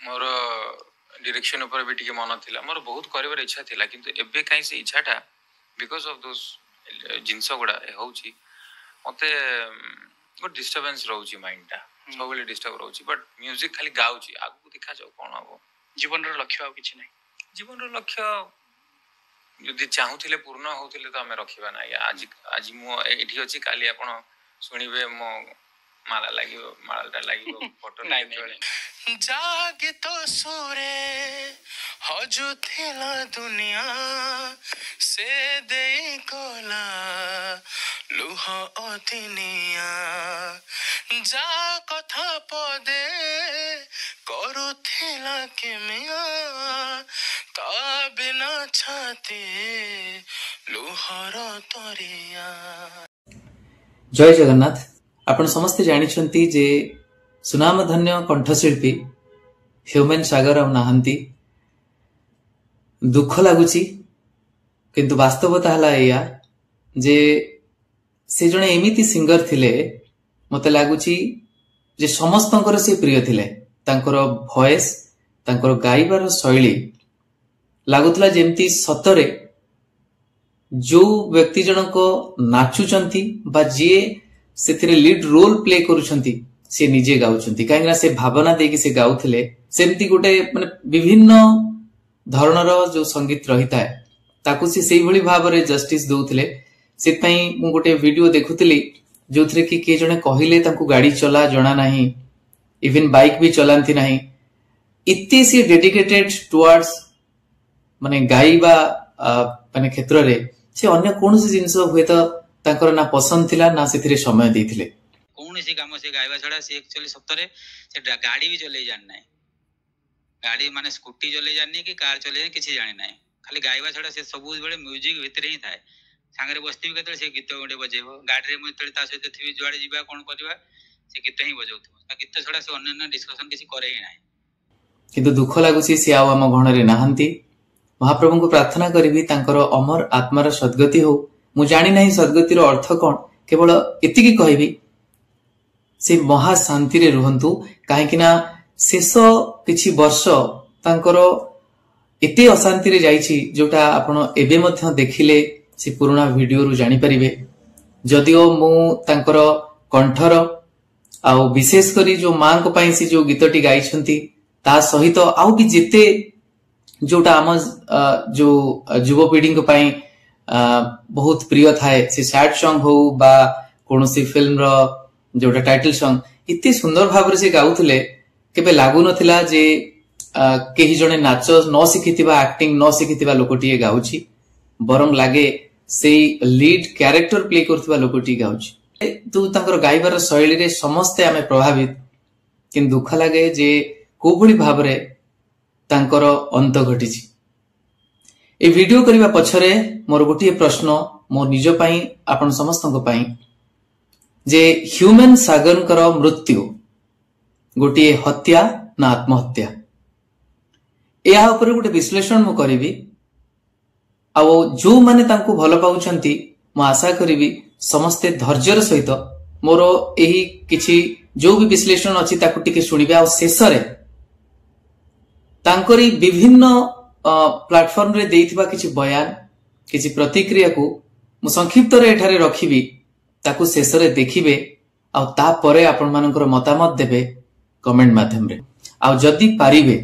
मोर direction ऊपर भी टिके मन थिला मोर बहुत करिवार इच्छा थिला किंतु एबे काई से इच्छाटा बिकॉज ऑफ दोस जिंस गुड़ा होउची मते गो डिस्टरबेंस रहउची माइंडटा सब बेले डिस्टर्ब रहउची बट म्यूजिक खाली गाउची आगु देखा जाऊ कोन हबो जीवन रो लक्ष्य आ किछि नै जीवन रो लक्ष्य यदि चाहूथिले पूर्ण होउथिले तो हमें रखिबा ना आज आज मो एठी अछि काली आपण सुनिबे मो माला लागियो मालाटा लागियो फोटो नाइ नै जागे तो सुरे हजुथिला दुनिया से दे कोला लुह अतिनिया जा कथा पदे करुथिला केमिया ता बिना छाती लुहर तरिया। जय जगन्नाथ। आपण समस्ते जानिछंती जे सुनामधन्य कंठशिल्पी ह्यूमन सागर आउ नाहंती दुख लागुची किंतु वास्तवता हला एया जे से जणे एमिति सिंगर थिले मते लागुची जे समस्तंकर से प्रिय थिले तांकर वॉइस तांकर गाइबार शैली लागुतला जेमती सतरे जो व्यक्ति जनक नाचुचंती बा जे सेथिरे लीड रोल प्ले करूचंती से निजे गाउचंती काहेना से भावना देकी से गाउथिले सेमती गोटे माने विभिन्न धरणर जो संगीत रहिता है ताकू से सेही भली भाबरे जस्टिस दउथिले से पई मु गोटे वीडियो देखुथिली जोथरे कि के जने कहिले तांकू गाड़ी चला जणा नाही इवन बाइक भी चलांती नाही इत्ते से डेडिकेटेड टुवर्ड्स माने गाइबा माने क्षेत्र रे से अन्य कोनसी जिंस होय त तांकर ना पसंद थिला ना सेथिरे समय देथिले कोनसी काम से गाइबा छडा से एक्चुअली सप्तरे से गाड़ी भी चले जान नाही गाड़ी माने स्कूटी चले जानी कि कार चले जानी किछि जाने नाही खाली गाइबा छडा से सब बेले म्यूजिक भितरे ही थाए सांगरे बस्ती भी कतले से गीत गोटे बजेबो गाड़ी रे मते ता सहित थी जुआडे जीवा कोन करबा से गीत ही बजाउथो ता गीत छडा से अन्य डिस्कशन किछि करे ही नाही किंतु दुख लागुची से आउ हम घणरे नाहंती महाप्रभु को प्रार्थना करिबी तांकर अमर आत्मार सद्गति हो मु जानि नाही सद्गतिर अर्थ कोन केवल एतिकी कहबी से महा शांति रे रहंतु काहे कि ना शेष किछि वर्ष तांकर एते अशांति रे जाईछि जोटा आपण एबे मध्य देखिले से पुराना वीडियो रु जानि परिबे जदिओ मु तांकर कंठर आ विशेष करी जो मां को पई से जो गीतटी गाइछंती ता सहित आउ भी जेते जोटा आम जो युवपीढ़ी को पाई बहुत प्रिय थाए से सैड सॉन्ग हो बा कोनोसी फिल्म रो जोटा टाइटल सॉन्ग इतने सुंदर भाव से गाउथिले केबे लागु नथिला जे केही जणे नाच न सिखितिबा एक्टिंग न सिखितिबा लोकटी गाउची बरम लागे से लीड कैरेक्टर प्ले करथिबा लोकटी गाउची तू तांकर गाइबार शैली रे समस्त आमे प्रभावित किन दुख लागे जे कोभली भाव रे तांकर अंत घटिछि ए वीडियो करिबा पछरे मोर गोटिए प्रश्न मो निज पई आपण समस्तक पई जे ह्यूमन सागरकर मृत्यु गोटिए हत्या ना आत्महत्या या ऊपर गोटे विश्लेषण मु करिबी आ जो माने तांको भल पाउछंती मु आशा करिबी समस्ते धैर्यर सहित मोर एही किछि जो भी विश्लेषण अछि ताकु टिके सुनिबे आ शेष रे तांकरी विभिन्न प्लेटफॉर्म रे देइथिबा किछि बयान किछि प्रतिक्रिया को मु संक्षिप्त रे एठारे रखिबी ताकु शेष रे देखिबे आ ता परे आपण मानकर मतामत देबे कमेंट माध्यम रे आ जदी पारिबे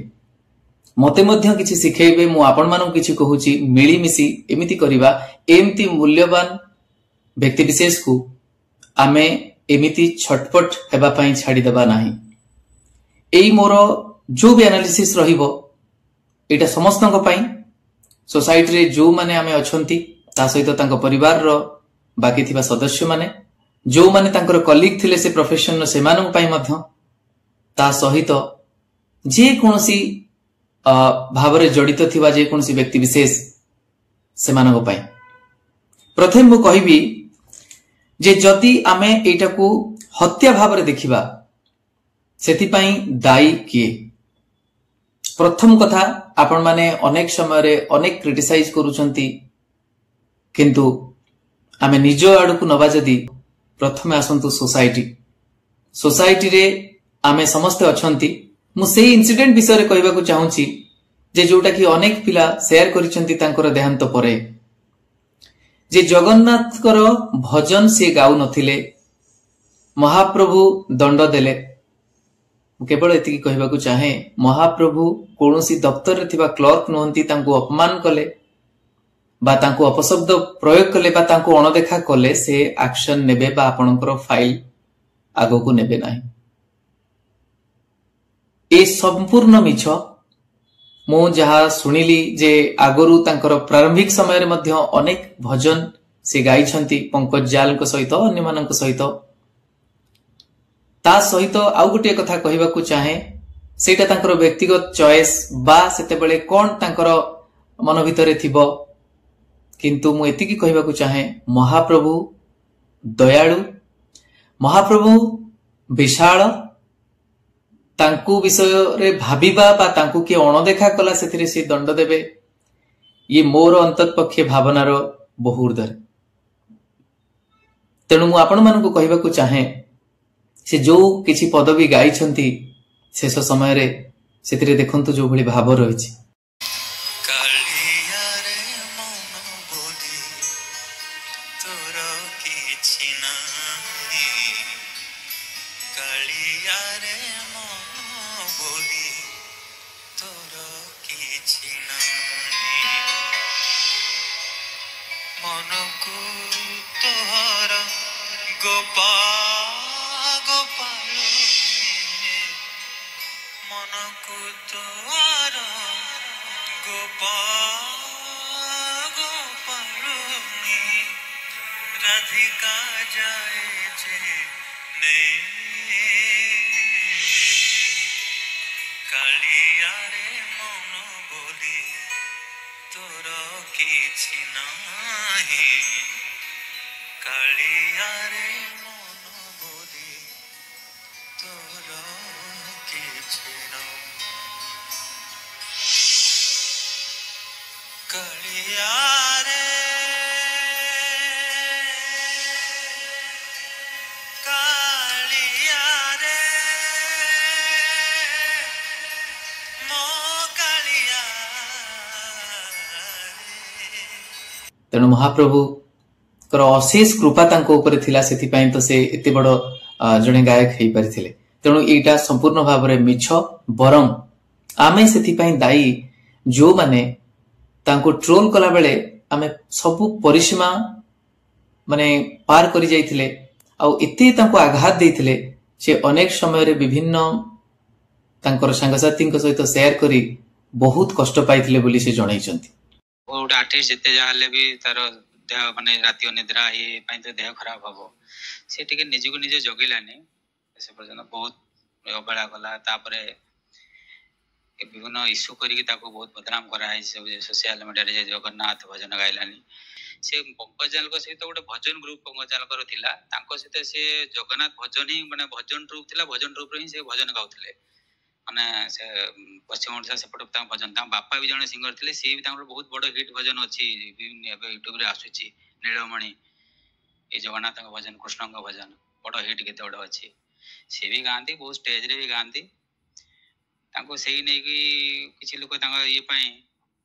मते मध्य किछि सिखेइबे मु आपण मानन किछि कहूची मिली मिसी एमिति करिबा एमिति मूल्यवान व्यक्ति विशेष को आमे एमिति छटपट हेबा पई छाडी देबा नाही एई मोर जो भी एनालिसिस रहिबो एटा समस्तक पई सोसाइटी रे जो माने आमे अछंती ता सहित तांको परिवार रो बाकी थिबा सदस्य माने जो माने तांकर कलीग थिले से प्रोफेशन नो सेमानक पई मध्य ता सहित जे कोनसी भावरे जड़ित थिबा जे कोनसी व्यक्ति विशेष सेमानक पई प्रथम मु कहिबी जे जति आमे एटा को हत्या भावरे देखिबा सेति पई दाई किए प्रथम कथा आपण माने अनेक समय रे अनेक क्रिटिसाइज करूचंती किंतु आमे निज आडू को नबा जदी प्रथमे आसंतु सोसाइटी रे आमे समस्त अछंती ମୁଁ ସେଇ ଇନସିଡେଣ୍ଟ ବିଷୟରେ କହିବାକୁ ଚାହୁଁଛି ଯେ ଯୋଉଟା କି ଅନେକ ପିଲା ସେୟାର କରିଛନ୍ତି ତାଙ୍କର ଦେହାନ୍ତ ପରେ, ଯେ ଜଗନ୍ନାଥଙ୍କର ଭଜନ ସିଏ ଗାଉ ନଥିଲେ, ମହାପ୍ରଭୁ ଦଣ୍ଡ ଦେଲେ। ମୁଁ କେବଳ ଏତିକି କହିବାକୁ ଚାହେଁ, ମହାପ୍ରଭୁ କୌଣସି ଦପ୍ତରରେ ଥିବା କ୍ଲର୍କ ନୁହନ୍ତି, ତାଙ୍କୁ ଅପମାନ କଲେ ବା ତାଙ୍କୁ ଅପଶବ୍ଦ ପ୍ରୟୋଗ କଲେ ବା ତାଙ୍କୁ ଅଣଦେଖା କଲେ ସେ ଆକ୍ସନ ନେବେ ବା ଆପଣଙ୍କର ଫାଇଲ ଆଗକୁ ନେବେ ନାହିଁ। ଏ ସମ୍ପୂର୍ଣ୍ଣ ମିଛ। ମୁଁ ଯାହା ଶୁଣିଲି ଯେ ଆଗରୁ ତାଙ୍କର ପ୍ରାରମ୍ଭିକ ସମୟରେ ମଧ୍ୟ ଅନେକ ଭଜନ ସେ ଗାଇଛନ୍ତି ପଙ୍କଜ ଜାଲଙ୍କ ସହିତ, ଅନ୍ୟମାନଙ୍କ ସହିତ। ତା ସହିତ ଆଉ ଗୋଟିଏ କଥା କହିବାକୁ ଚାହେଁ, ସେଇଟା ତାଙ୍କର ବ୍ୟକ୍ତିଗତ ଚଏସ ବା ସେତେବେଳେ କଣ ତାଙ୍କର ମନ ଭିତରେ ଥିବ, କିନ୍ତୁ ମୁଁ ଏତିକି କହିବାକୁ ଚାହେଁ, ମହାପ୍ରଭୁ ଦୟାଳୁ, ମହାପ୍ରଭୁ ବିଶାଳ। ତାଙ୍କୁ ବିଷୟରେ ଭାବିବା ବା ତାଙ୍କୁ କିଏ ଅଣଦେଖା କଲା ସେଥିରେ ସେ ଦଣ୍ଡ ଦେବେ, ଇଏ ମୋର ଅନ୍ତତପକ୍ଷେ ଭାବନାର ବହୁ ଉର୍ଦ୍ଧ୍ୱରେ। ତେଣୁ ମୁଁ ଆପଣମାନଙ୍କୁ କହିବାକୁ ଚାହେଁ, ସେ ଯୋଉ କିଛି ପଦବୀ ଗାଇଛନ୍ତି ଶେଷ ସମୟରେ ସେଥିରେ ଦେଖନ୍ତୁ ଯୋଉଭଳି ଭାବ ରହିଛି। କାଳିଆରେ ମନ ବୋଲି ତୋର କିଛି ନାହିଁ, କାଳିଆରେ ମନ ବୋଲି ତୋର କିଛି ନାହିଁ, ମନକୁ ତୋହର ଗୋପାଳ ମନକୁ ତୋର ଗୋପାଳ ରାଧିକା ଯାଏ ଯେ ନେଇ, କାଳିଆରେ ମନ ବୋଲି ତୋର କିଛି ନାହିଁ, କାଳିଆରେ ମନ ବୋଲି ତୋର କିଛି ନାହିଁ, କାଳିଆରେ କାଳିଆରେ ମୋ କାଳିଆ। ତେଣୁ ମହାପ୍ରଭୁଙ୍କର ଅଶେଷ କୃପା ତାଙ୍କ ଉପରେ ଥିଲା, ସେଥିପାଇଁ ତ ସେ ଏତେ ବଡ ଜଣେ ଗାୟକ ହେଇପାରିଥିଲେ। ତେଣୁ ଏଇଟା ସମ୍ପୂର୍ଣ୍ଣ ଭାବରେ ମିଛ। ବରଂ ଆମେ ସେଥିପାଇଁ ଦାୟୀ ଯୋଉମାନେ ତାଙ୍କୁ ଟ୍ରୋଲ କଲା ବେଳେ ଆମେ ସବୁ ପରିସୀମା ପାର କରି ଯାଇଥିଲେ ଆଉ ଏତେ ତାଙ୍କୁ ଆଘାତ ଦେଇଥିଲେ ଯେ ଅନେକ ସମୟରେ ବିଭିନ୍ନ ତାଙ୍କର ସାଙ୍ଗସାଥୀଙ୍କ ସହିତ ସେୟାର କରି ବହୁତ କଷ୍ଟ ପାଇଥିଲେ ବୋଲି ସେ ଜଣେଇଛନ୍ତି। ଗୋଟେ ଆର୍ଟିଷ୍ଟ ଯେତେ ଯାହା ହେଲେ ବି ତାର ଦେହ ରାତି ଅନିଦ୍ରା ଇଏ ପାଇଁ ତ ଦେହ ଖରାପ ହବ। ସେ ଟିକେ ନିଜକୁ ନିଜେ ଜଗିଲାନି, ସେ ପର୍ଯ୍ୟନ୍ତ ବହୁତ ଅବହେଳା କଲା। ତାପରେ ବିଭିନ୍ନ ଇସ୍ୟୁ କରିକି ତାକୁ ବହୁତ ବଦନାମ କରାହେଇଛି ସୋସିଆଲ ମିଡିଆରେ, ଯେ ଜଗନ୍ନାଥ ଭଜନ ଗାଇଲାନି। ସେ ପଙ୍କଜାଲଙ୍କ ସହିତ ଗୋଟେ ଭଜନ ଗ୍ରୁପ ପଙ୍କଜାଲଙ୍କର ଥିଲା, ତାଙ୍କ ସହିତ ସେ ଜଗନ୍ନାଥ ଭଜନ ହିଁ ଭଜନ ଟ୍ରୁପ୍ ଥିଲା, ଭଜନ ଟ୍ରୁପରେ ହିଁ ସେ ଭଜନ ଗାଉଥିଲେ। ସେ ପଶ୍ଚିମ ଓଡିଶା ସେପଟେ ତାଙ୍କ ଭଜନ, ତାଙ୍କ ବାପା ବି ଜଣେ ସିଙ୍ଗର ଥିଲେ, ସିଏ ବି ତାଙ୍କର ବହୁତ ବଡ ହିଟ୍ ଭଜନ ଅଛି, ଏବେ ୟୁଟ୍ୟୁବରେ ଆସୁଛି, ନୀଳମଣି, ଏ ଜଗନ୍ନାଥଙ୍କ ଭଜନ, କୃଷ୍ଣଙ୍କ ଭଜନ, ବଡ ହିଟ୍ କେତେ ବଡ ଅଛି। ସେ ବି ଗାଆନ୍ତି, ବହୁତ ଷ୍ଟେଜରେ ବି ଗାଆନ୍ତି। ତାଙ୍କୁ ସେଇ ନେଇକି କିଛି ଲୋକ ତାଙ୍କ ଇଏ ପାଇଁ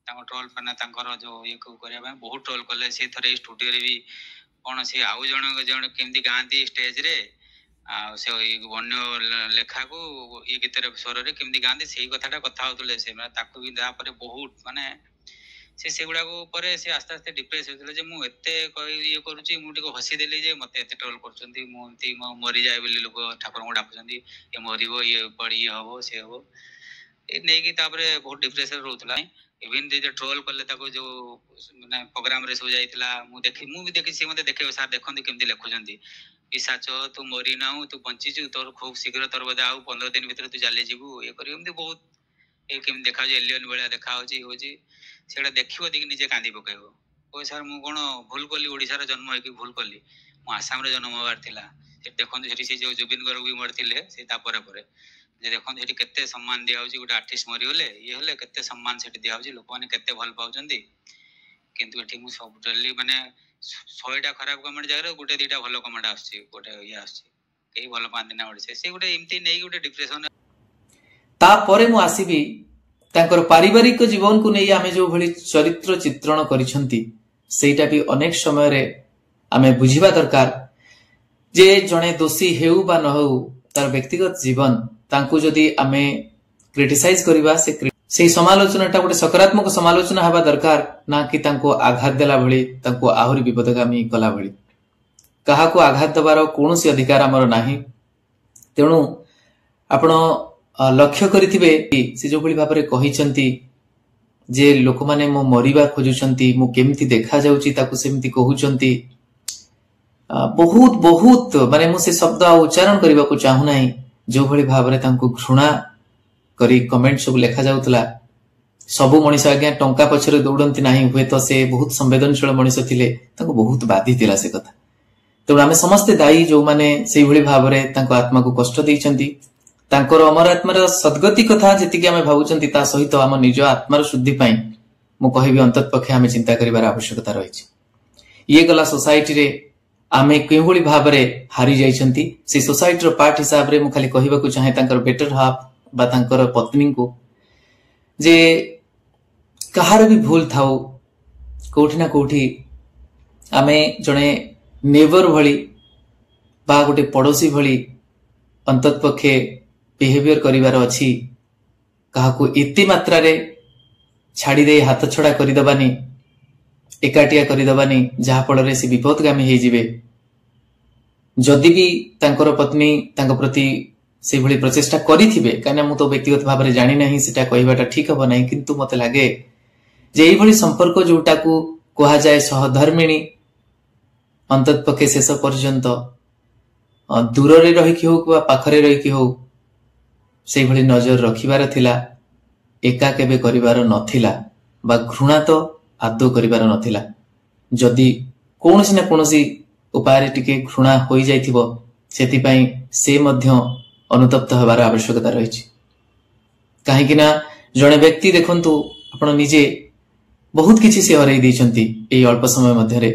ତାଙ୍କ ଟ୍ରୋଲ ତାଙ୍କର ଯୋଉ ଇଏ କରିବା ପାଇଁ ବହୁତ ଟ୍ରୋଲ କଲେ। ସେ ଥରେ ଏଇ ଷ୍ଟୁଡିଓରେ ବି କଣ ସେ ଆଉ ଜଣେ କେମିତି ଗାଆନ୍ତି ଷ୍ଟେଜରେ, ଆଉ ସେ ଅନ୍ୟ ଲେଖାକୁ ଇଏ ଗୀତରେ ସ୍ୱରରେ କେମିତି ଗାଆନ୍ତି ସେଇ କଥାଟା କଥା ହଉଥିଲେ। ସେମାନେ ତାକୁ ବି ତାପରେ ବହୁତ ସେ ସେଗୁଡାକୁ ପରେ ସେ ଆସ୍ତେ ଆସ୍ତେ ଡିପ୍ରେସ ହେଉଥିଲେ ଯେ ମୁଁ ଏତେ ଇଏ କରୁଛି, ମୁଁ ଟିକେ ହସିଦେଲି ଯେ ମତେ ଏତେ ଟ୍ରୋଲ କରୁଛନ୍ତି, ମୁଁ ଏମିତି ମରିଯାଏ ବୋଲି ଲୋକ ଠାକୁରଙ୍କୁ ଡାକୁଛନ୍ତି, ଏ ମରିବ, ଇଏ ହବ, ସେ ହବ, ଏ ନେଇକି ତାପରେ ବହୁତ ଡିପ୍ରେସନ ରହୁଥିଲା। ଇଭିନ୍ ଯେ ଟ୍ରୋଲ କଲେ ତାକୁ ଯୋଉ ପ୍ରୋଗ୍ରାମରେ ସବୁ ଯାଇଥିଲା, ମୁଁ ବି ଦେଖିଛି, ସେ ମତେ ଦେଖେଇବେ, ସାର୍ ଦେଖନ୍ତି କେମିତି ଲେଖୁଛନ୍ତି, ପିଶାଚ ତୁ ମରି ନାହୁଁ, ତୁ ବଞ୍ଚିଛୁ, ତୋର ଖୁବ ଶୀଘ୍ର ତୋର ବୋଧେ ଆଉ 15 ଦିନ ଭିତରେ ତୁ ଚାଲିଯିବୁ, ଇଏ କରିବୁ, ଏମିତି ବହୁତ କେମିତି ଦେଖାଯାଉଛି, ଏଲିୟନ ଭଳିଆ ଦେଖାଯାଉଛି, ହଉଛି। ସେଟା ଦେଖିବ ଦେଖି ନିଜେ କାନ୍ଦି ପକେଇବ, କହେ ସାର୍ ମୁଁ କଣ ଭୁଲ କଲି, ଓଡିଶାର ଜନ୍ମ ହେଇକି ଭୁଲ କଲି, ମୁଁ ଆସାମରେ ଜନ୍ମ ହବାର ଥିଲା। ସେଠି ଦେଖନ୍ତୁ, ସେଠି ସେ ଯୋଉ ଜୁବିନ ଗର୍ଗ ବି ମରିଥିଲେ, ସେ ତାପରେ ପରେ ଯେ ଦେଖନ୍ତୁ ସେଠି କେତେ ସମ୍ମାନ ଦିଆହଉଛି, ଗୋଟେ ଆର୍ଟିଷ୍ଟ ମରିଗଲେ ଇଏ ହେଲେ କେତେ ସମ୍ମାନ ସେଠି ଦିଆହଉଛି, ଲୋକମାନେ କେତେ ଭଲ ପାଉଛନ୍ତି। କିନ୍ତୁ ଏଠି ମୁଁ ସବୁ ଡେଲି 100ଟା ଖରାପ କମେଣ୍ଟ ଜାଗାରେ ଗୋଟେ ଦିଟା ଭଲ କମେଣ୍ଟ ଆସୁଛି, ଗୋଟେ ଇଏ ଆସୁଛି, କେହି ଭଲ ପାଆନ୍ତି ନା ଓଡିଶା। ସେ ଗୋଟେ ଏମିତି ନେଇକି ଗୋଟେ ଡିପ୍ରେସନ। तापरे मु आसीबी तांकर पारिवारिक जीवन को नहीं आमे जो भली चरित्र चित्रण करिसंती सेटा भी अनेक समय रे आमे बुझिबा दरकार जे जणे दोषी हेउ बा न हो तार व्यक्तिगत जीवन तांकु जदि आमे क्रिटिसाइज करिबा से समालोचनाटा गोटे सकारात्मक समालोचना हवा दरकार ना कि तांको आघात देला भली तांको आहुरी विपदगामी कला भली काहाको आघात दबार कोनोसी अधिकार हमर नाही। तेणु आपण लक्ष्य करिथिबे से जो भली भाबरे कहिसंती जे लोक माने मो मरिबा खोजुचंती मो केमती देखा जाउची ताकू सेमती कहउचंती बहुत बहुत माने मु से शब्द उच्चारण करबा को चाहू नाही जो भली भाबरे तांको घृणा करी कमेंट सब लेखा जाउतला सबु मनिष आज्ञा टंका पछरे दौड़ंती नाही हुए तो से बहुत संवेदनशील मनिष थिले तांको बहुत बाधी थिला से कथा। तेणु आमे समस्त दायी जो माने सेई भली भाबरे तांको आत्मा को कष्ट दैचंती तांकर अमर आत्मार सद्गति कथा जेतिके आमे भाबुचंती ता सहित आम निज आत्मार शुद्धि पई मु कहिबी अंतत पक्षे आमे चिंता करिवार आवश्यकता रहिछि। ये गला सोसाइटी रे आमे केभली भाबरे हारि जाइछंती से सोसाइटी रो पार्ट हिसाब रे मु खाली कहिबा को चाहे तांकर बेटर हाफ बा तांकर पत्नी को जे कहार भी भूल थाओ कोठी ना कोठी आमे जणे नेबर भली बा गोटे पड़ोसी भली अंतत पक्षे बिहेवियर करिवार अछि काहाको इति मात्रा रे छाड़ी दे हाथ छड़ा करि दबानी एकाटिया करि दबानी जहा फल रे से विपदगामी हे जिवे। जदि भी तांकर पत्नी तांको प्रति से भली प्रचेष्टा करिथिबे काना मु तो व्यक्तिगत भाव रे जानि नाही सेटा कहिबाटा ठीक हो नाही किंतु मते लागे जे एई भली संपर्क जोटा को कहा जाय सहधर्मिणी अंतत पक्षे शेष पर्यंत दूर रे रही कि हो कि पाखरे रही कि हो से भली नजर रखिबार थिला एका केबे करिबार नथिला बा घृणा तो आदौ करिबार नथिला। जदि कोनोसी ना कोनोसी उपाय रे टिके घृणा होई जाइथिबो सेति पई से मध्य अनुतप्त हबार आवश्यकता रहिछि। काहे कि ना जणे व्यक्ति देखंतु आपण निजे बहुत किछि से हराई दैछंती एई अल्प समय मध्य रे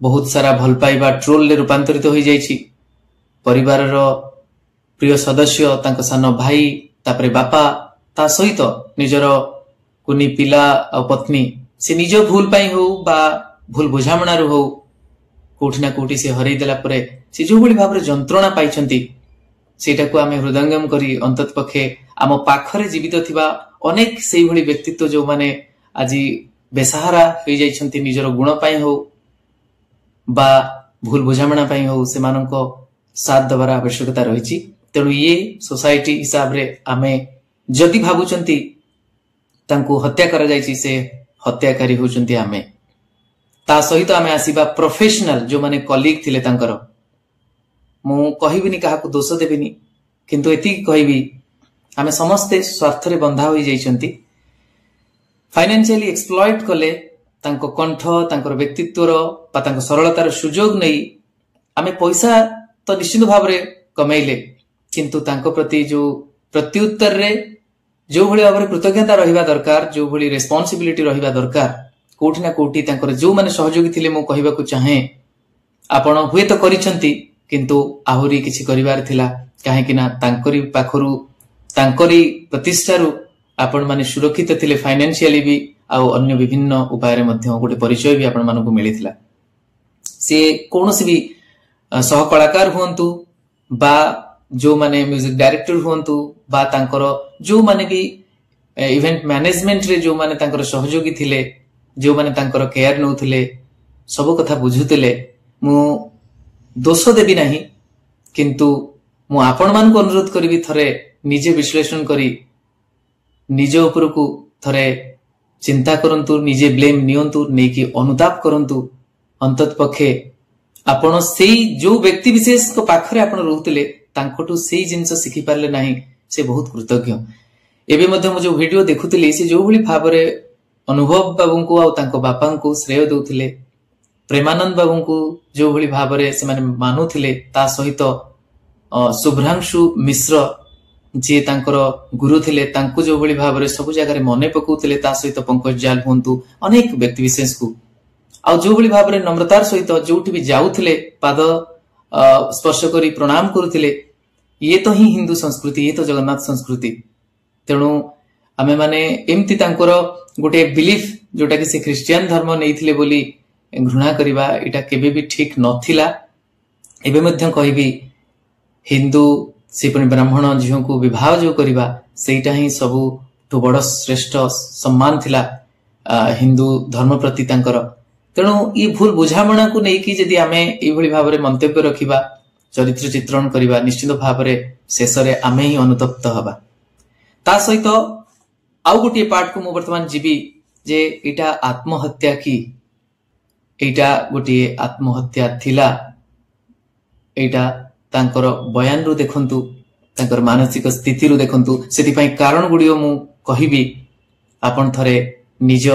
बहुत सारा भल पाइबा ट्रोल ले रूपांतरित होई जाइछि। परिवार रो प्रिय सदस्य तांको सानो भाई तापरे बापा ता सहित निजर कुनी पिला आ पत्नी से निज भूल पाई हो बा भूल बुझामणा रो हो कोठी ना कोठी से हराई देला परे से जो भली भाबरे जंत्रणा पाइछंती सेटा को आमे हृदयंगम करी अंतत पक्षे आम पाखरे जीवित थिबा अनेक सेई भली व्यक्तित्व जो माने आजी बेसहारा होई जाइछंती निजर गुण पाई हो बा भूल बुझामणा पाई हो से मानको साथ दबार आवश्यकता रहिछि। तेणु ये सोसाइटी हिसाब रे आमे जदि भाबुचंती तांको हत्या करा जाइछि से हत्याकारी होचंती आमे ता सहित आमे आसीबा प्रोफेशनल जो माने कलीग थिले तांकर मु कहिबिनी काहाको दोष देबिनी किंतु एति कहिबी आमे समस्ते स्वार्थ रे बंधा होई जाइछंती फाइनेंशियली एक्सप्लॉइट कले तांको कंठ तांकर व्यक्तित्व रो बा तांको सरलतार सुजोग नै आमे पैसा तो निश्चित भाव रे कमैले किंतु तांको प्रति जो प्रत्युत्तर रे जो भली भाव रे कृतज्ञता रहिबा दरकार जो भली रेस्पोंसिबिलिटी रहिबा दरकार कोठी ना कोठी तांकर जो माने सहयोगी थिले मु कहिबा को चाहे आपण हुए तो करिसंती किंतु आहुरी किछि करिवार थिला काहे कि ना तांकरी पाखरु तांकरी प्रतिष्ठारु आपण माने सुरक्षित थिले फाइनेंशियली भी आ अन्य विभिन्न उपाय रे मध्य गोटे परिचय भी आपण मानको मिलिथिला। से कोनोसी भी सह कलाकार हुंतु बा जो माने म्यूजिक डायरेक्टर हुंतु बा तांकर जो माने भी इवेंट मैनेजमेंट रे जो माने तांकर सहयोगी थिले जो माने तांकर केयर नउथिले सब कथा बुझुतिले मु दोष देबी नाही किंतु मु आपण मानको अनुरोध करबी थरे निजे विश्लेषण करी निज ऊपर को थरे चिंता करंतु निजे ब्लेम नियंतु नेकी अनुताप करंतु अंतत पक्षे आपण सेई जो व्यक्ति विशेष को पाखरे आपण रहउतले तांकोटू सेई जिंस सिखि पारले नाही से बहुत कृतज्ञ। एबे मध्ये मु जो वीडियो देखुतली से जो भली भाबरे अनुभव बाबू को आ तांको बापा को श्रेय दउथिले प्रेमानंद बाबू को जो भली भाबरे से माने मानुथिले ता सहित शुभ्रांशु मिश्र जे तांकर गुरु थिले तांको जो भली भाबरे सब जगह रे मने पकउथिले ता सहित पंकज जाल हुंतु अनेक व्यक्ति विशेष को आ जो भली भाबरे नम्रतार सहित जोठी भी जाउथिले पाद स्पर्श करी प्रणाम करुथिले ये तो ही हिंदू संस्कृति ये तो जगन्नाथ संस्कृति तेणु आमे माने एमती तांकर गोटे बिलीफ जोटा कि से ख्रिस्टियन धर्म नैथिले बोली घृणा करिबा एटा केबे भी ठीक नथिला। एबे मध्य कहबी हिंदू से ब्राह्मण झील को विवाह जो करिबा सेटा ही सबुठु बड़ श्रेष्ठ सम्मान थिला हिंदू धर्म प्रति तांकर। तेणु ये भूल बुझामणा को लेकिन जदि आमे एभली भाबरे मंतव्य रखिबा चरित्र चित्रण करिबा निश्चित भाबरे शेषरे आमे ही अनुतप्त हबा। ता सहित आउ गोटे पार्ट को मु वर्तमान जीवी जे एटा आत्महत्या की एटा गोटे आत्महत्या थिला। एटा तांकर बयान रु देखंतु तांकर मानसिक स्थिति रु देखंतु सेति पई कारण गुडियो मु कहिबी आपण थरे निज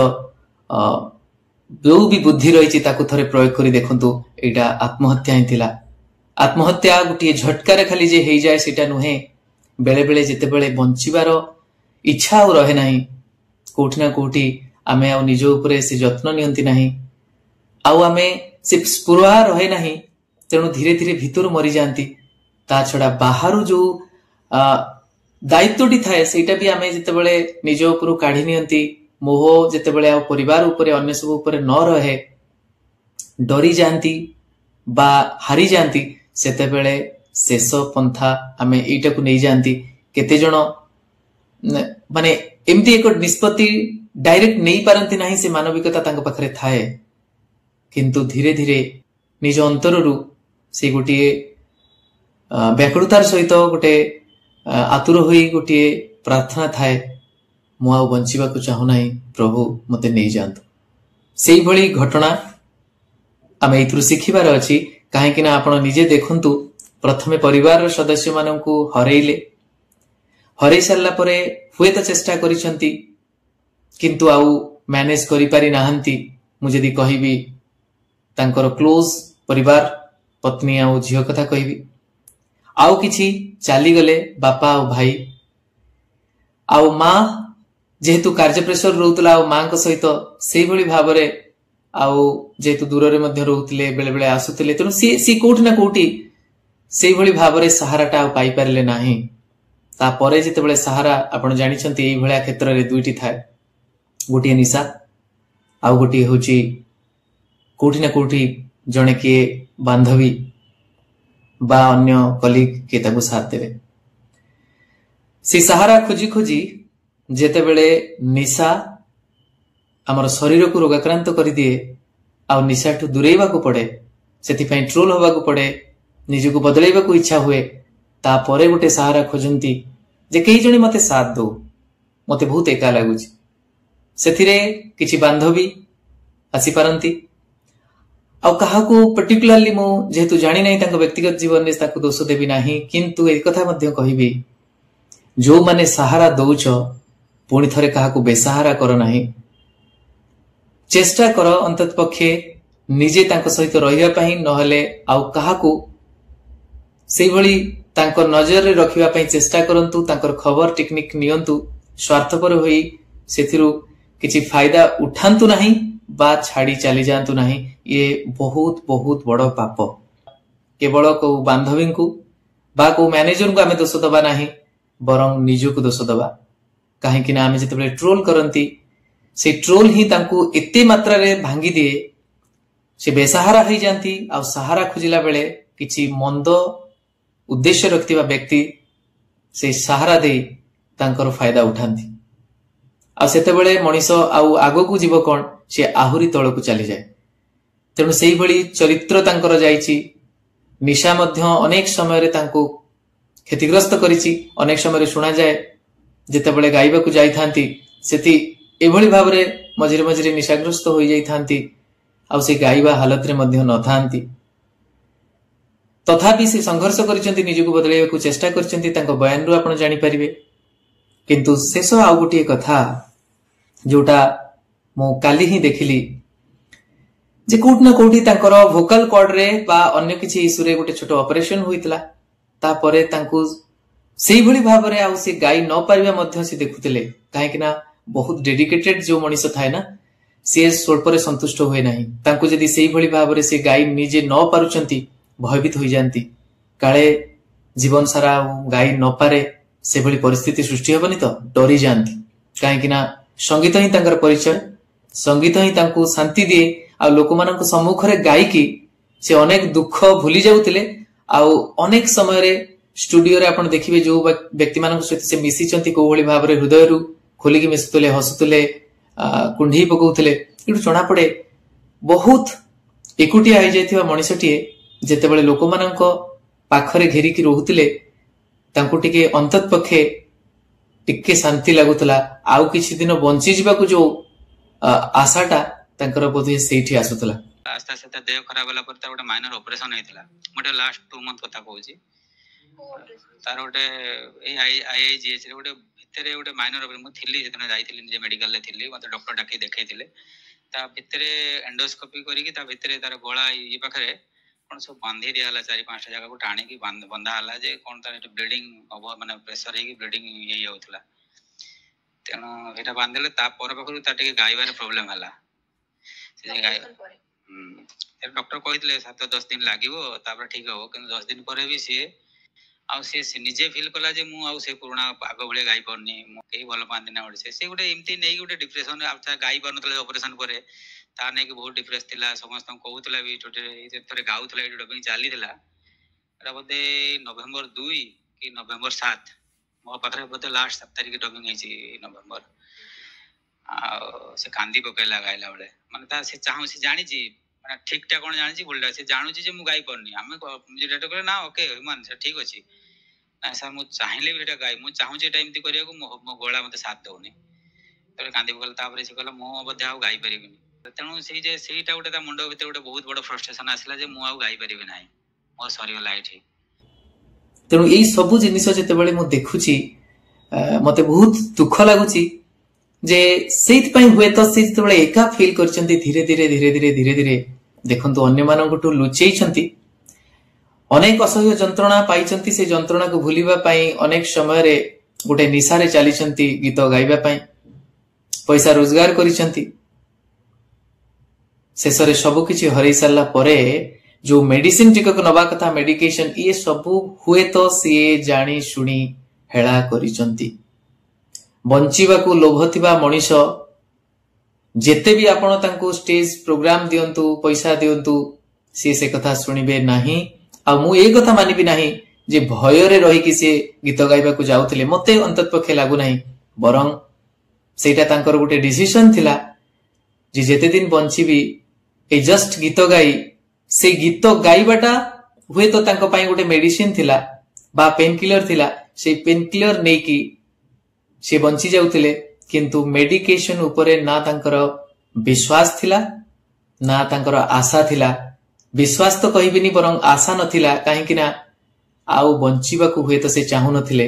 जो भी बुद्धि रही ताकू थरे प्रयोग करी देखंतु एटा आत्महत्या ही थिला। आत्महत्या गोटे झटकार खाली जे हेई जाए सेटा नुहे बेले बेले जेते बेले बंचिबार इच्छा और रहे नाही कोठी ना कोठी आमे आ निज उपरे से जत्न नियंती नाही आउ आमे से स्पुरहा रहे नाही तेणु धीरे धीरे भीतर मरी जाती। ता छड़ा बाहरु जो दायित्वटी थाए सेटा भी आमे जेते बेले निज उपरु काढी नियंती मोह जेते बेले आ परिवार उपरे अन्य सब उपरे न रहे डरी जाती बा हारी जाती सेते बेले शेष पंथा आमे एटा को नहीं जाती। केते जण माने एमती एक निष्पत्ति डायरेक्ट नहीं पारंती नाही से मानविकता तांको पाखरे थाए किंतु धीरे धीरे निज अंतररु से गोटे व्याकुलतार सहित गोटे आतुर होई गोटे प्रार्थना थाए मु आ बंचिबा को चाहू नाही प्रभु मते नहीं जांतु। सेही भली घटना आमे इतरु सिखिबार अछि काहेकि ना आपण निजे देखंतु प्रथमे परिवार सदस्य माननकु हरई सारला परे हुए तो चेष्टा करिसंती किंतु आउ मैनेज करि पारि नाहंती। मु जदी कहिबी तांकर क्लोज परिवार पत्नी आउ झियो कथा कहिबी आउ किछि चाली गले बापा आउ भाई आउ मां जेहेतु कार्य प्रेशर रहउतला आउ मां को सहित सेही भली भाबरे आउ जेहेतु दूर रे मध्य रहउतले बेले बेले आसुतले तेनु सी कोठी ना कोठी सेही भली भाबरे सहाराटा आउ पाई पारले नाही। ता परे जेते बेले सहारा आपण जानिछंती एही भलिया क्षेत्र रे दुईटी थाए गोटी निशा आउ गोटी होची कोठी ना कोठी जणे के बांधवी बा अन्य कलीग के ताकू साथ देवे। सी सहारा खोजी खोजी जेते बेले निशा आमर शरीर को रोगाक्रांत कर दिए आउ निशा ठू दूरेबा को पड़े सेति पई ट्रोल होबा को पड़े निज को बदलेबा को इच्छा हुए ता परे गोटे सहारा खोजंती जे कई जणी मते साथ दो मते बहुत एका लागुची सेथिरे किछि बांधवी आसी पारंती आउ काहाकू पर्टिकुलरली मु जेहेतु जानी नहीं तांको व्यक्तिगत जीवन में ताकू दोष देबी नाही किंतु एक कथा मध्य कहिबी जो माने सहारा दउछ पुणी थरे काहाकू बेसहारा कर नाही चेष्टा कर अंतत पक्षे निजे तांको सहित रहिबा पई नहले आउ काहाकू सेही भली तांको नजर रे रखिबा पई चेष्टा करंतु तांकर खबर टेक्निक नियंतु स्वार्थपर होई सेथिरु किछि फायदा उठांतु नाही बा छाड़ी चली जातु नहीं ये बहुत बहुत बड़ पाप। केवल को बांधवी को बा को मैनेजर को आमे दोष दबा नहीं बरं निजु को दोष दबा कहीं ना आमे जते ट्रोल करंती से ट्रोल ही तांको एते मात्रा रे भांगी दिए से बेसहारा हो जाती आ सहारा खोजिला बेले किछि मंद उद्देश्य रखिबा व्यक्ति से सहारा दे तांकर फायदा उठांती आ सेते बेले मनीष आउ आगो को जीव कोन से आहुरी तल को चली जाए। तेणु सेही भली चरित्र तांकर जाइछि निशा मध्य अनेक समय रे तांको क्षतिग्रस्त करिछि अनेक समय रे सुना जाए जेते बेले गाइबा को जाई थांती सेति एभली भाबरे मझिरे मझिरे निशाग्रस्त होई जाई थांती आ से गाइबा हालत रे मध्य न थांती तथापि से संघर्ष करिसेंती निजको बदलाइबा को चेष्टा करिसेंती तांको बयान रु आपण जानि परिबे। किंतु शेष आउ गोटे कथा जोटा मु काली ही देखिली जे कोट ना कोठी तांकर वोकल कॉर्ड रे बा अन्य किछि इशू रे गोटे छोटो ऑपरेशन होइतला ता परे तांको सेही भली भाबरे आउ से गाई न पारिबा मध्य से देखुतिले काहे कि ना बहुत डेडिकेटेड जो मनीष थाए ना से स्वल्परे संतुष्ट हुए नाही तांको जदी सेही भली भाबरे से गाई निजे न पारुचंती भयभीत होई जानती काळे जीवन सारा गाई न पारे से भली परिस्थिति सृष्टि हेबनी तो डरी जाती कहीं संगीत ही तांकर परिचय संगीत ही तांको शांति दिए आ लोक मानक सम्मुख रे गायकी से अनेक दुख भूली जाउतिले आ अनेक समय रे स्टूडियो रे आपण देखिबे जो व्यक्ति मानक सहित से मिसिचंती को भली भाबरे हृदय रु खोलिकी मिसुतले हसुतले कुंढी पकाउतले इटु जणा पड़े बहुत एकुटिया हो जाइथिबा मनिषटिए जेतेबेले लोक मानक पाखरे घेरिकी रहुतिले तांको टिके अंतत पक्षे टिके शांति लागुतला आउ किछि दिन बंची जिबाकू जो आशाटा तांकर बोधे सेठी आसुतला आस्ते आस्ते देह खराब होला पर गोटे माइनर ऑपरेशन हेतिला मोटे लास्ट 2 मंथ कथा कहूची तार गोटे आईआईजीएच रे गोटे भितरे गोटे माइनर मु थिली जतने जाइथिली जे मेडिकल ले थिली मते डॉक्टर डाकी देखैथिले ता भितरे एंडोस्कोपी करिकि ता भितरे तार गोळा ई पाखरे कोन सब बांधी दिया हला 4-5 जगह को टाणी की बंधा हला जे कोन तार ब्लीडिंग अब माने प्रेशर हे की ब्लीडिंग ये होतला तेनो एटा बांधले ता पर पाखरु ता टिके गायबार प्रॉब्लम हला से गाय डॉक्टर कहितले 7-10 दिन लागिवो तापर ठीक हो किंतु 10 दिन परे भी सी आउ से निजे फील कला जे मु आउ से पुराना आग भले गाई परनी मु केही भल पांदी ना ओडसे से गोटे एमती नै गोटे डिप्रेशन आ गाई परनतले ऑपरेशन परे ता नै कि बहुत डिप्रेस थिला समस्त कहउतला भी छोटे थरे गाउतला एडी डबिंग चाली थिला एटा बदे नवंबर 2 कि नवंबर 7 मो पाखरे बदे लास्ट 7 तारिख डबिंग हेची नवंबर आ से कांदी पकेला गाइला बळे माने ता से चाहू से जानि जी माने ठीक टा कोन जानि जी बोलडा से जानु जी जे मु गाई परनी हमें जे डेट करे ना ओके मान से ठीक अछि ना सर मु चाहिले भी एटा गाई मु चाहू जे टाइम ती करिया को मो गोळा मते साथ दउनी तबे कांदी पकेला तापरे से कहला मो बदे आउ गाई परिबिनी तेणु से जे सेटा गोटे ता मुंडो भितर गोटे बहुत बड़ फ्रस्ट्रेशन आसला जे मु आउ गाई परिबि नाही मो सरी गला एठी तेणु एई सब जिनिस जेते बेले मु देखुची मते बहुत दुख लागुची जे सेत पई हुए तो से जेते बेले एका फील करचंती धीरे धीरे देखंतु अन्य मानकटु लुचेइचंती अनेक असह्य जंत्रणा पाइचंती से जंत्रणा को भूलिबा पई अनेक समय रे गोटे निशा रे चालिचंती गीत गाइबा पई पैसा रोजगार करिचंती शेषरे सब किछि हरई सारला परे जो मेडिसिन टिकक नबा कथा मेडिकेशन ये सब हुए तो सी जानी शुणी हेला करिचंती बंचिबा को लोभथिबा मनीष जेते भी आपण तांको स्टेज प्रोग्राम दियंतु पैसा दियंतु से कथा सुनिबे नाही आ मु ए कथा मानिबी नाही जे भय रे रही कि से गीत गाइबा को जाउथिले मते अंतत पखे लागु नाही बरं सेटा तांकर गोटे डिसिजन थिला जे जेते दिन बंचिबी ए जस्ट गीत गाई से गीत गाइबाटा हुए तो तांको पाई गोटे मेडिसिन थिला बा पेन किलर थिला से पेन किलर नै कि से बंची जाउथिले किंतु मेडिकेशन उपरे ना तांकर विश्वास थिला ना तांकर आशा थिला विश्वास तो कहिबिनी बरं आशा नथिला काहे कि ना आउ बंचीबा को हुए तो से चाहू नथिले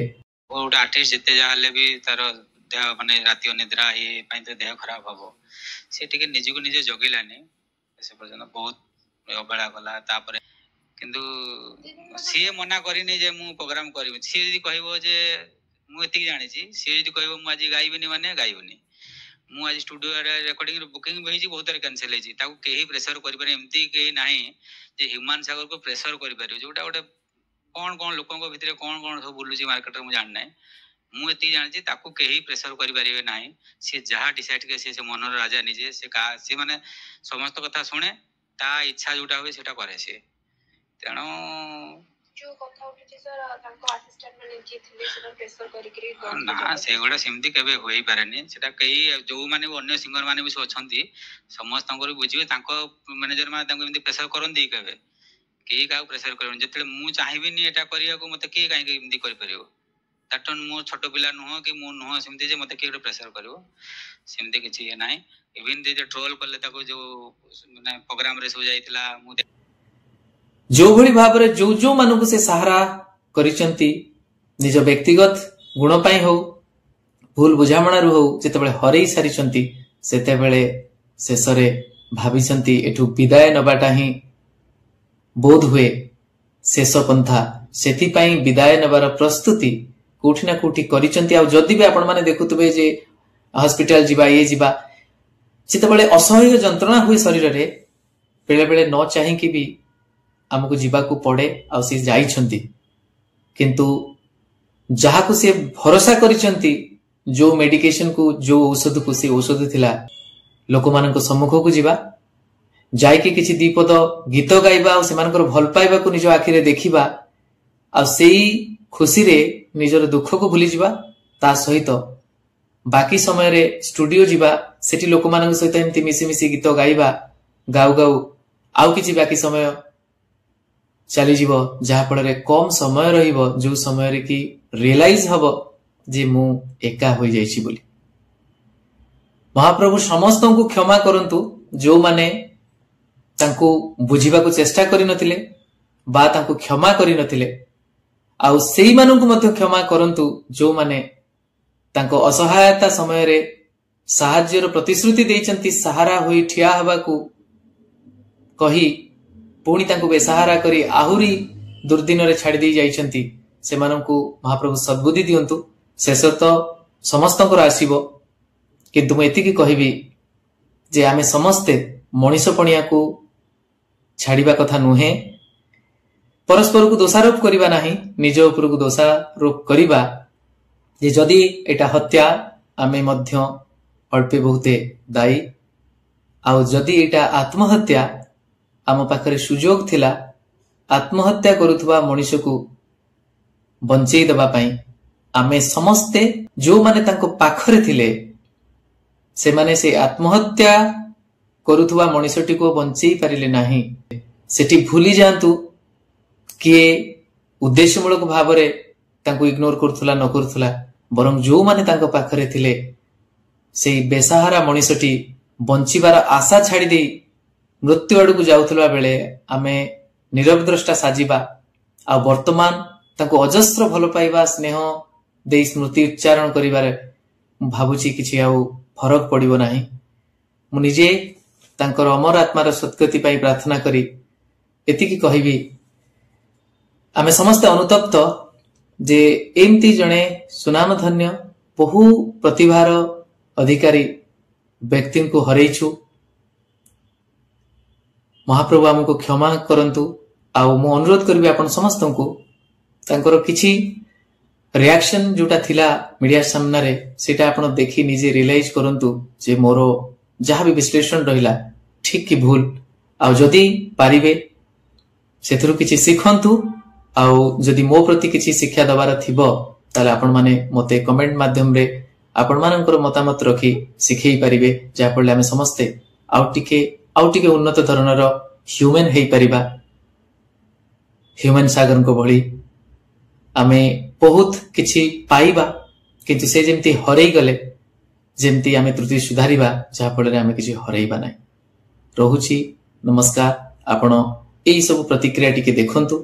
गोटे आर्टिस्ट जते जाहले भी तार देह माने राति अनिद्रा हे पई तो देह खराब हबो से टिके निज को निजे जगिलानी से पर्यंत बहुत अबेला गला तापरे किंतु सी मना करिनी जे मु प्रोग्राम करबी सी यदि कहबो जे मु एति जानि छी सी यदि कहबो मु आज गाइबनी माने गाइबनी मु आज स्टूडियो रे रिकॉर्डिंग बुकिंग भेजी बहुत रे कैंसिल हेजी ताको केही प्रेशर करि पारे एम्ति केही नाही जे ह्यूमन सागर को प्रेशर करि पारे जोटा गोटे कोन लोकन को भितरे कोन सब बुलुची मार्केट रे मु जानि नै मु एति जानि छी ताको केही प्रेशर करि पारिबे नाही से जहा डिसाइड के से मनर राजा निजे से माने समस्त कथा सुने ता इच्छा जोटा होय सेटा करे से तेणु जो कथा उठी सर ताको असिस्टेंट माने जे थिले सेटा प्रेशर करि करि ना से गोडा सेमती केबे होई पारेनी सेटा कई जो माने अन्य सिंगर माने भी अछंती समस्त को बुझिबे ताको मैनेजर माने ताको एमती प्रेशर करन दी केबे केही का प्रेशर करन जतले मु चाहिबिनी एटा करिया को मते के काई एमती कर परियो ताटन मो छोटो पिला नुह कि मु नुह सेमती जे मते के प्रेशर करियो सेमती किछि ए नाही इवन जे ट्रोल करले ताको जो माने प्रोग्राम रे सो जाइतला मु जो भली भाबरे जो मानकु से सहारा करिचंती निज व्यक्तिगत गुण पाई हो भूल बुझामणा रु हो जेतेबेले हरई सारिचंती सेतेबेले शेषरे भाबिचंती एठु विदाय नबाटा ही बोध हुए शेष पंथा सेति पाई विदाय नबार प्रस्तुति कोठी ना कोठी करिचंती आ जदी भी आपण माने देखुतबे जे हॉस्पिटल जिबा ये जिबा जेतेबेले असह्य जंत्रणा हुए शरीर रे बेले बेले न चाहि कि भी हमको जीवा को पड़े आ से जाइछंती किंतु जहा को से भरोसा करिसंती जो मेडिकेशन को जो औषध को से औषध थिला लोक मानक सम्मुख को जीवा जायकि किछि दीपद गीत गाइबा और सेमानकर भल पाइबा को निज आखिरे देखिबा आ सेई खुशी रे निजर दुख को भूली जीवा ता सहित बाकी समय रे स्टूडियो जीवा सेठी लोक मानक सहित एमती मिसी मिसी गीत गाइबा गाउ गाउ आउ किछि बाकी समय चली जीव जहा फल रे कम समय रहिबो जो समय रे कि रियलाइज हबो जे मु एका होई जाईछि बोली। महाप्रभु समस्त को क्षमा करंतु जो माने तांको बुझिबा को चेष्टा करि नथिले बा तांको क्षमा करि नथिले आउ सेई मानन को मध्य क्षमा करंतु जो माने तांको असहायता समय रे साहाज्यर प्रतिश्रुति देइचंती सहारा होई ठिया हबा को कही पुणी तांको बेसहारा करी आहुरी दुर्दिन रे छाड़ी दे जाइचंती सेमानंकु महाप्रभु सद्बुद्धि दियंतु शेष तो समस्तंकर आसीबो किंतु मैं एतिकी कहबी जे आमे समस्ते मनीष पणिया को छाड़िबा कथा नुहे परस्पर को दोषारोप करिबा नाही निज ऊपर को दोषारोप करिबा जे जदि एटा हत्या आमे मध्य अल्पे बहुते दायी आउ जदि एटा आत्महत्या आम पाखरे सुजोग थिला आत्महत्या करुथबा मनीष को बंचेई दबा पई आमे समस्ते जो माने तांको पाखरे थिले से माने से आत्महत्या करुथबा मनीषटी को बंचेई पारिले नाही सेठी भूली जांतु किए उद्देश्यमूलक भाव रे तांको इग्नोर करथुला न करथुला बरं जो माने तांको पाखरे थिले सेई बेसहारा मनीषटी बंचिबार आशा छाड़ी दे मृत्यु आड़ को जाउथला बेले आमे नीरव द्रष्टा साजिबा आ वर्तमान तांको अजस्र भल पाइबा स्नेह दे स्मृति उच्चारण करिबारे भाबुची किछि आउ फरक पड़िबो नाही। मु निजे तांकर अमर आत्मार सद्गति पाई प्रार्थना करी एतिकी कहिबी आमे समस्त अनुतप्त जे एमती जणे सुनाम धन्य बहु प्रतिभार अधिकारी व्यक्ति को हरैछु महाप्रभु हमको क्षमा करंतु आउ मु अनुरोध करबी आपण समस्त को तांकर किछि रिएक्शन जोटा थिला मीडिया सामना रे सेटा आपण देखि निजे रियलाइज करंतु जे मोरो जहा भी विश्लेषण रहिला ठीक कि भूल आउ जदी पारिबे सेथरु किछि सिखंतु आउ जदी मो प्रति किछि शिक्षा दबार थिबो ताले आपण माने मते कमेंट माध्यम रे आपण मानकर मतामत रखी सिखै पारिबे जा पड़ले हम समस्ते आउ टिके उन्नत धरणर ह्यूमन हेई परिबा ह्यूमन सागर को भली आमे बहुत किछि पाइबा किंतु से जेमती हरई गले जेमती आमे त्रुटि सुधारिबा जा फल रे आमे किछि हरईबा नै रहुछि। नमस्कार आपण एई सब प्रतिक्रिया टिके देखंतु।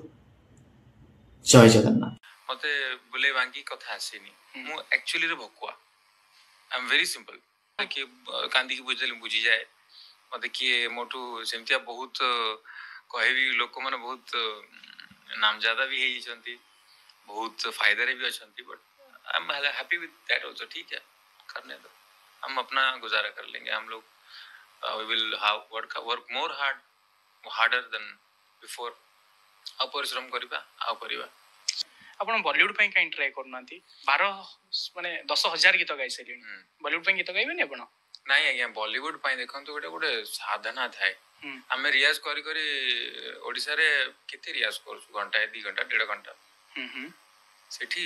जय जगन्नाथ। मते बुले वांगी कथा आसीनी मु एक्चुअली रे भकुआ आई एम वेरी सिंपल कि कांदी की बुझी जाए मते किए मोटू सेमतिया बहुत कहबी लोक माने बहुत नामजादा भी हेई छंती बहुत फायदा रे भी अछंती but I am happy with that also ठीक है करने दो हम अपना गुजारा कर लेंगे हम लोग we will work more harder than before आ परिश्रम करिबा आ परिबा। आपण बॉलीवुड पई काई ट्राई करनांती 12 माने 10,000 गीत गाई सली बॉलीवुड पई गीत गाइबे ने आपण नाही आज्ञा बॉलीवुड पई देखंतु गोटे साधना थाए आमे रियाज करी ओडिसा रे केते रियाज करछु घंटा 2 घंटा 1.5 घंटा सेठी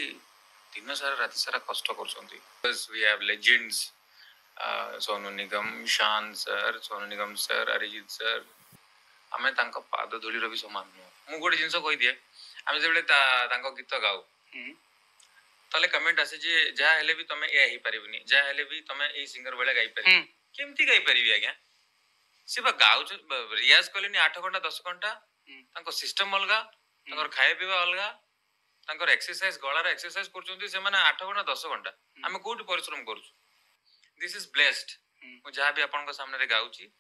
दिन सारा राति सारा कष्ट करछंती बस we have legends Sonu Nigam शान sir Sonu Nigam sir Arijit sir आमे तांका पाद धूली रो भी समान मु गोटे जिंस कहि दिए आमे जेबले तांका गीत गाउ ताले कमेंट आसे जे जा हेले भी तमे ए ही परिबनी जा हेले भी तमे ए सिंगर बेले गाई परिबी केमती गाई परिबी आज्ञा सिबा गाउ रियाज कलेनी 8 घंटा 10 घंटा तांको सिस्टम अलगा तांकर खाए पीवा अलगा तांकर एक्सरसाइज गळार एक्सरसाइज करचोंती से माने 8 घंटा 10 घंटा आमे कोट परिश्रम करूछु दिस इज ब्लेस्ड मु जा भी आपन को सामने रे गाउची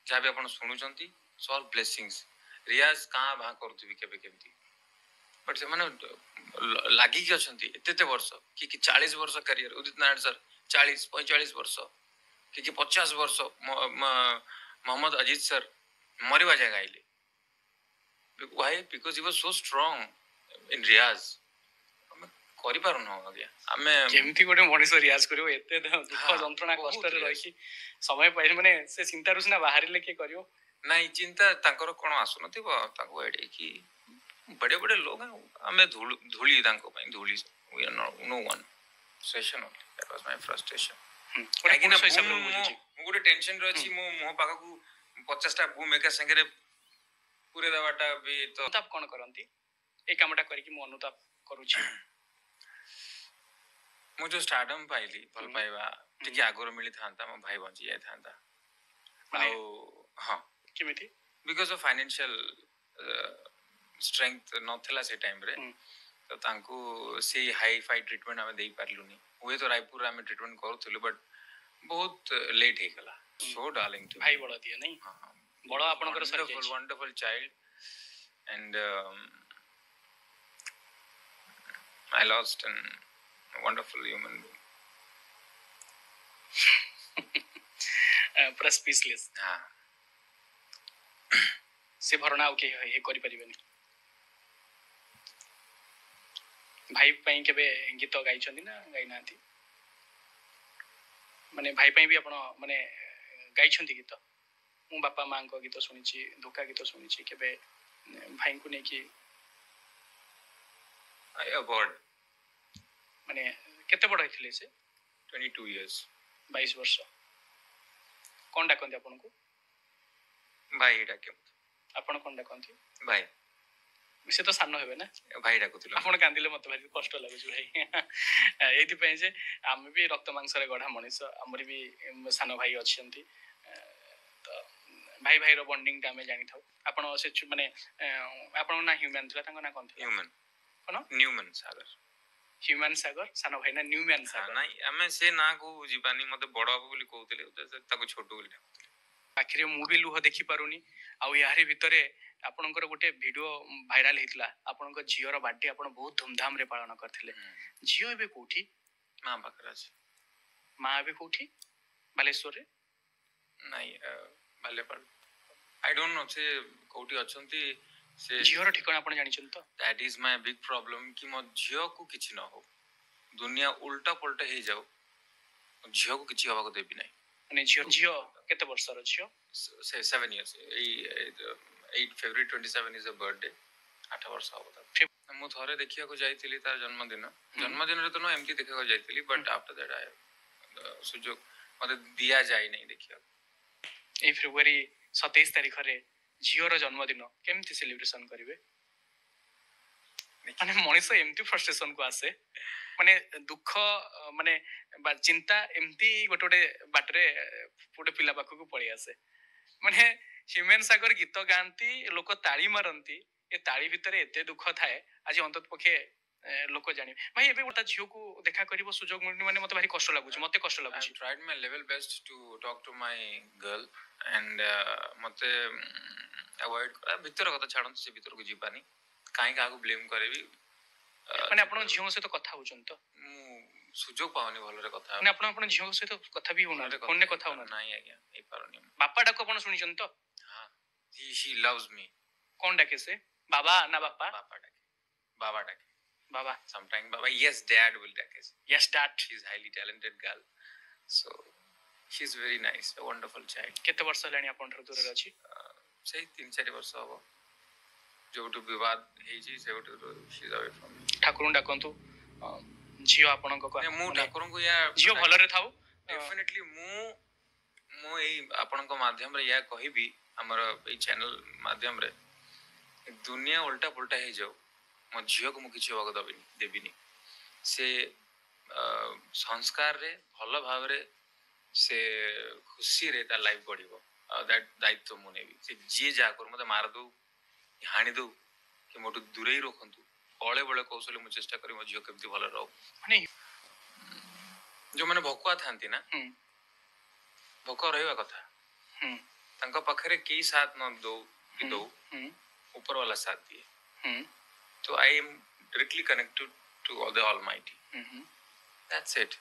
जा भी आपन सुनुचंती सॉल ब्लेसिंग्स रियाज का भा करथि भी केबे केमती बट से माने लागी के अछंती एते वर्ष कि 40 वर्ष करियर उदित नारायण सर 40 45 वर्ष कि 50 वर्ष मोहम्मद अजीत सर मरिवा जाय गाइले why because he was so strong in रियाज କରିପାରୁନୁ ଆଜ୍ଞା ଆମେ କେମିତି ଗୋଟେ ମଣିଷ ରିଆଜ କରିବ ଏତେ ଦୁଃଖ ହଁ, ଯନ୍ତ୍ରଣା ବହୁତ କଷ୍ଟରେ ରିଆଜ। ରହିକି ସମୟ ପାଇଲେ ମାନେ ସେ ଚିନ୍ତାରୁ ସିନା ବାହାରିଲେ କିଏ କରିବ। ନାଇଁ ଚିନ୍ତା ତାଙ୍କର କଣ ଆସୁନଥିବ ତାଙ୍କୁ ଏଡେଇକି ବଡେ ବଡେ ଲୋକ ଆମେ ଧୂଳି ତାଙ୍କ ପାଇଁ ଧୂଳି we are no one frustration only that was my frustration ଗୋଟେ କାହିଁକି ନା ପୁରୁଷ ହିସାବରେ ମୁଁ ମୁଁ ବୁଝୁଛି। ଗୋଟେ ଟେନସନ ରେ ଅଛି ମୁଁ ମୋ ପାଖକୁ 50ଟା ବୁମ୍ ଏକା ସାଙ୍ଗରେ ପୁରେଇ ଦେବାଟା ବି ତ ଅନୁତାପ କଣ କରନ୍ତି ଏଇ କାମଟା କରିକି ମୁଁ ଅନୁତାପ କରୁଛି। ମୁଁ ଯୋଉ ଷ୍ଟାର୍ଡମ ପାଇଲି ଭଲ ପାଇବା ଟିକେ ଆଗରୁ ମିଳିଥାନ୍ତା ମୋ ଭାଇ ବଞ୍ଚି ଯାଇଥାନ୍ତା ମାନେ ଆଉ ହଁ କେମିତି ବିକଜ ଅଫ ଫାଇନାନ୍ସିଆଲ ଷ୍ଟ୍ରେଂଥ ନଥିଲା ସେ ଟାଇମରେ ତ ତାଙ୍କୁ ସେ ହାଇ ଫାଇ ଟ୍ରିଟମେଣ୍ଟ ଆମେ ଦେଇପାରିଲୁନି ହୁଏତ ରାୟପୁରରେ ଆମେ ଟ୍ରିଟମେଣ୍ଟ କରୁଥିଲୁ ବଟ୍ ବହୁତ ଲେଟ୍ ହେଇଗଲା ସୋ ଡାର୍ଲିଂ ଟୁ ଭାଇ ବଳ ଦିଏ ନାଇଁ ବଳ ଆପଣଙ୍କର ସରିଯାଇଛି। wonderful child and I lost an wonderful human being ପୁରା ସ୍ପିଚଲେସ୍ ହଁ ସେ ଭରଣା ଆଉ କେହି କରିପାରିବେନି। ଭାଇ ପାଇଁ କେବେ ଗୀତ ଗାଇଛନ୍ତି ନା ଗାଇନାହାନ୍ତି ମାନେ ଭାଇ ପାଇଁ ବି ଆପଣ ମାନେ ଗାଇଛନ୍ତି ଗୀତ? ମୁଁ ବାପା ମାଙ୍କ ଗୀତ ଶୁଣିଛି ଧୋକା ଗୀତ ଶୁଣିଛି କେବେ ଭାଇଙ୍କୁ ନେଇକି I award ମାନେ କେତେ ବଡ ହେଇଥିଲେ ସେ? 22 years 22 ବର୍ଷ। କଣ ଡାକନ୍ତି ଆପଣଙ୍କୁ? ଭାଇ ଡାକେ ଆପଣ କଣ ଡାକନ୍ତି? ଭାଇ ସେ ତ ସାନ ହେବେ ନା ଭାଇ ଡାକୁଥିଲୁ ଆପଣ କାନ୍ଦିଲେ ମତେ ଭାରି କଷ୍ଟ ଲାଗୁଛି ଭାଇ। ଏଇଥିପାଇଁ ଯେ ଆମେ ବି ରକ୍ତ ମାଂସରେ ଗଢା ମଣିଷ ଆମର ବି ସାନ ଭାଇ ଅଛନ୍ତି ତ ଭାଇ ଭାଇର ବଣ୍ଡିଂ ଟା ଆମେ ଜାଣିଥାଉ। ଆପଣ ସେ ମାନେ ଆପଣଙ୍କ ନାଁ ହ୍ୟୁମାନ ଥିଲା ତାଙ୍କ ନାଁ କଣ ଥିଲା? ହ୍ୟୁମାନ କଣ ନ୍ୟୁମାନ ସାଗର ହ୍ୟୁମାନ ସାଗର ସାନ ଭାଇ ନା ନ୍ୟୁମ୍ୟାନ ସାଗର? ନାଇଁ ଆମେ ସେ ନାଁ କୁ ଯିବାନି ମତେ ବଡ ହବ ବୋଲି କହୁଥିଲେ ତାକୁ ଛୋଟ ବୋଲି ଡାକୁଥିଲେ। ଆଖିରେ ମୁଁ ବି ଲୁହ ଦେଖି ପାରୁନି ଆଉ ଏହାରି ଭିତରେ ଆପଣଙ୍କର ଗୋଟେ ଭିଡିଓ ଭାଇରାଲ ହେଇଥିଲା ଆପଣଙ୍କ ଝିଅର ବାର୍ଥଡେ ଆପଣ ବହୁତ ଧୁମଧାମ ରେ ପାଳନ କରିଥିଲେ। ଝିଅ ଏବେ କୋଉଠି? ମା ପାଖରେ ଅଛି। ମା ଏବେ କୋଉଠି? ବାଲେଶ୍ୱରରେ? ନାଇଁ ବାଲେପାଳ ଆଇ ଡୋଣ୍ଟ ନୋ ସେ କୋଉଠି ଅଛନ୍ତି ସେ ଝିଅର ଠିକଣା ଆପଣ ଜାଣିଛନ୍ତି ତ? That is my big problem କି ମୋ ଝିଅକୁ କିଛି ନ ହଉ ଦୁନିଆ ଉଲ୍ଟା ପଲ୍ଟା ହେଇଯାଉ ଝିଅକୁ କିଛି ହବାକୁ ଦେବି ନାହିଁ। ମାନେ ଝିଅ କେତେ ବର୍ଷର ଝିଅ? 7 years ଏଇ 8 February 27 is a birthday 8 ବର୍ଷ ହବ ତାକୁ। ମୁଁ ଥରେ ଦେଖିବାକୁ ଯାଇଥିଲି ତାର ଜନ୍ମଦିନରେ ତ ନୁହଁ ଏମିତି ଦେଖିବାକୁ ଯାଇଥିଲି ବଟ୍ ଆଫ୍ଟର ଦ୍ୟାଟ୍ ସୁଯୋଗ ମତେ ଦିଆଯାଇ ନାହିଁ ଦେଖିବାକୁ। ଏଇ ଫେବୃଆରୀ 27 ତାରିଖରେ ଝିଅର ଜନ୍ମଦିନ କେମିତି ସେଲିବ୍ରେସନ କରିବେ? ମାନେ ମଣିଷ ଏମିତି ଫ୍ରଷ୍ଟ୍ରେସନ କୁ ଆସେ ମାନେ ଦୁଃଖ ମାନେ ଚିନ୍ତା ଏମିତି ଗୋଟେ ବାଟରେ ଗୋଟେ ପିଲା ପାଖକୁ ପଳେଇ ଆସେ। ମାନେ ହ୍ୟୁମାନ ସାଗର ଗୀତ ଗାଆନ୍ତି ଲୋକ ତାଳି ମାରନ୍ତି ଏ ତାଳି ଭିତରେ ଏତେ ଦୁଃଖ ଥାଏ ଆଜି ଅନ୍ତତ ପକ୍ଷେ ଲୋକ ଜାଣିବେ। ଭାଇ ଏବେ ଗୋଟେ ଝିଅକୁ ଦେଖା କରିବ ସୁଯୋଗ ମିଳୁନି ମାନେ ମତେ ଭାରି କଷ୍ଟ ଲାଗୁଛି ମତେ କଷ୍ଟ ଲାଗୁଛି। I tried my level best to talk to my girl and ମତେ ଆଭଏଡ କରା ଭିତର କଥା ଛାଡ଼ନ୍ତୁ ସେ ଭିତରକୁ ଯିବାନି କାହିଁ କାହାକୁ ବ୍ଲେମ କରିବି। ମାନେ ଆପଣଙ୍କ ଝିଅଙ୍କ ସହିତ କଥା ହଉଛନ୍ତି ତ? ମୁଁ ସୁଯୋଗ ପାଉନି ଭଲରେ କଥା ମାନେ ଆପଣ ଆପଣଙ୍କ ଝିଅଙ୍କ ସହିତ କଥା ବି ହଉନାହାନ୍ତି ଫୋନରେ କଥା ହଉନାହାନ୍ତି? ନାଇଁ ଆଜ୍ଞା ହେଇପାରୁନି। ବାପା ଡାକ ଆପଣ ଶୁଣିଛନ୍ତି ତ? ହଁ she loves me କଣ ଡାକେ ସେ? ବାବା ନା ବାପା? ବାବା ଡାକେ ବାବା sometimes baba yes dad will dake yes dad she's highly talented girl so she's very nice a wonderful child। କେତେ ବର୍ଷ ହେଲାଣି ଆପଣଙ୍କର ଦୂରରେ ଅଛି? ସେଇ 3-4 ବର୍ଷ ହବ ଯୋଉଠୁ ବିବାଦ ହେଇଛି ସେଉଠୁ she's away from me। ଠାକୁରଙ୍କୁ ଡାକନ୍ତୁ ଝିଅ ଆପଣଙ୍କ ମୁଁ ଠାକୁରଙ୍କୁ ଝିଅ ଭଲରେ ଥାଉ। ଡେଫିନେଟଲି ମୁଁ ଏଇ ଆପଣଙ୍କ ମାଧ୍ୟମରେ ଏହା କହିବି ଆମର ଏଇ ଚ୍ୟାନେଲ ମାଧ୍ୟମରେ ଦୁନିଆ ଉଲ୍ଟା ପୁଲ୍ଟା ହେଇଯାଉ ମୋ ଝିଅକୁ ମୁଁ କିଛି ହବାକୁ ଦେବିନି। ସେ ସଂସ୍କାରରେ ଭଲ ଭାବରେ ସେ ଖୁସିରେ ତା ଲାଇଫ ବଢିବ ଆଉ ଦାୟିତ୍ୱ ମୁଁ ନେବି। ସେ ଯିଏ ଯାହା କରୁ ମତେ ମାର ଦଉ ହାଣି ଦଉ କି ମୋଠୁ ଦୂରେଇ ରଖନ୍ତୁ ବଳେ ବଳେ କୌଶଳେ ମୁଁ ଚେଷ୍ଟା କରି ମୋ ଝିଅ କେମିତି ଭଲ ରହୁ। ମାନେ ଯୋଉମାନେ ଭକୁଆ ଥାନ୍ତି ନା ଭକୁଆ ରହିବା କଥା ତାଙ୍କ ପାଖରେ କେହି ସାଥ ନ ଦଉ କି ଦଉ ଉପର ବାଲା ସାଥ ଦିଏ। So I am directly connected to the Almighty. That's it.